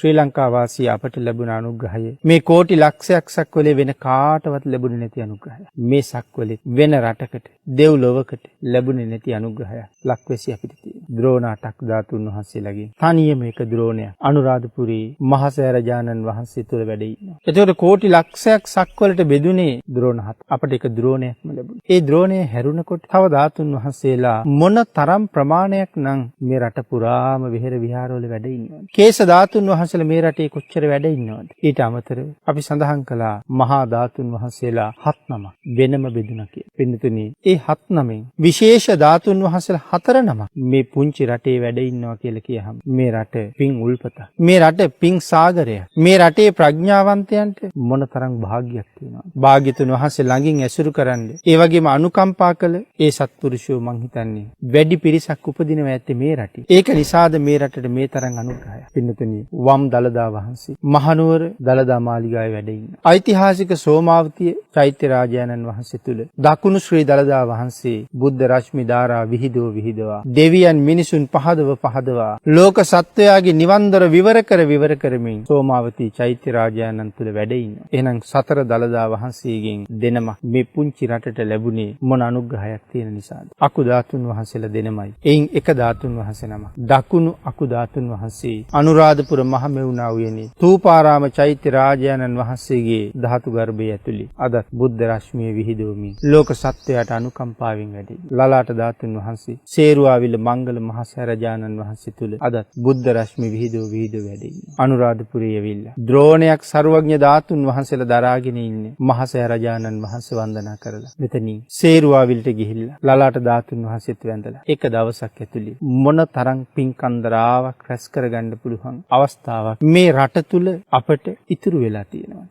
ශ්‍රී ලංකා වාසී අපට ලැබුණ අනුග්‍රහය මේ කෝටි ලක්ෂයක් සක්වලේ වෙන කාටවත් ලැබුණේ නැති අනුග්‍රහය. මේ සක්වලේ වෙන රටකට දෙව්ලොවකට ලැබුණේ නැති අනුග්‍රහයක් ලක්වැසි අපිට තියෙනවා. ද්‍රෝණ 8ක් ධාතුන් වහන්සේලාගෙන් තනියම එක ද්‍රෝණයක් අනුරාධපුරේ මහසෑය රජාණන් වහන්සේ තුළ වැඩ ඉන්නවා. ඒතකොට කෝටි ලක්ෂයක් සක්වලට බෙදුනේ ද්‍රෝණ 7. අපිට එක ද්‍රෝණයක්ම ලැබුණා. ඒ ද්‍රෝණය හැරුණකොට තව ධාතුන් වහන්සේලා මොන තරම් ප්‍රමාණයක් නම් මේ රට පුරාම විහෙර විහාරවල වැඩ ඉන්නවද? කේශ ධාතුන් වහන්සේලා මේ රටේ කොච්චර වැඩ ඉන්නවද? ඊට අමතරව අපි සඳහන් කළා මහා ධාතුන් වහන්සේලා 7 නමක් වෙනම බෙදුණා කියලා. පින්නතුනි, ඒ 7 නමෙන් විශේෂ ධාතුන් වහන්සේලා 4 නමක් මේ පුංචි රටේ වැඩ ඉන්නවා කියලා කියහම මේ රට පිං උල්පත. මේ රට පිං සාගරයක්. මේ රටේ ප්‍රඥාවන්තයන්ට මොනතරම් භාග්යක් තියෙනවද? භාග්‍යතුන් වහන්සේ ළඟින් ඇසුරු කරන්නේ. ඒ වගේම අනුකම්පා කළ ඒ සත්පුරුෂයෝ මං හිතන්නේ වැඩි පිරිසක් උපදිනවා ඇත්තේ මේ රටේ. ඒක නිසාද මේ රටට මේ තරම් අනුග්‍රහයක්. පින්නතුනි, වම් දළදා වහන්සේ මහනුවර දළදා මාලිගාවේ වැඩ ඉන්නවා. ඓතිහාසික සෝමාවතිය චෛත්‍ය රාජානන් වහන්සේ තුල දකුණු ශ්‍රී දළදා වහන්සේ බුද්ධ රශ්මි ධාරා විහිදවා දෙවියන් මිනිසුන් පහදවා ලෝක සත්වයාගේ නිවන් දොර විවර කරමින් සෝමාවති චෛත්‍ය රාජානන් තුල වැඩ ඉන්නවා. එහෙනම් සතර දළදා වහන්සේගෙන් දෙනම මේ පුංචි රටට ලැබුණේ මොන අනුග්‍රහයක් තියෙන නිසාද? අකු ධාතුන් වහන්සේලා දෙනමයි. එයින් එක ධාතුන් වහන්සේ නම දකුණු අකු ධාතුන් වහන්සේ අනුරාධපුර මහමෙවුනා උයනේ තූපාරාම චෛත්‍ය රාජානන් වහන්සේගේ ධාතු ගර්භය ඇතුළේ අද බුද්ධ රශ්මිය විහිදුවමින් ලෝක සත්වයාට අනුකම්පාවෙන් වැඩි. ලලාට ධාතුන් වහන්සේ සේරුවාවිල මංගල මහසෑය රජාණන් වහන්සේ තුල අද බුද්ධ රශ්මි විහිදුව වැඩි. අනුරාධපුරයේ ඇවිල්ලා ද්‍රෝණයක් සර්වඥ ධාතුන් වහන්සේලා දරාගෙන ඉන්නේ මහසෑය රජාණන් වහන්සේ වන්දනා කරලා. මෙතනින් සේරුවාවිලට ගිහිල්ලා ලලාට ධාතුන් වහන්සේත් වැඳලා එක දවසක් ඇතුළේ මොන තරම් පින්කන්දරාවක් රැස් කරගන්න පුළුවන් අවස්ථාවක් මේ රට තුල අපට ඉතුරු වෙලා තියෙනවා.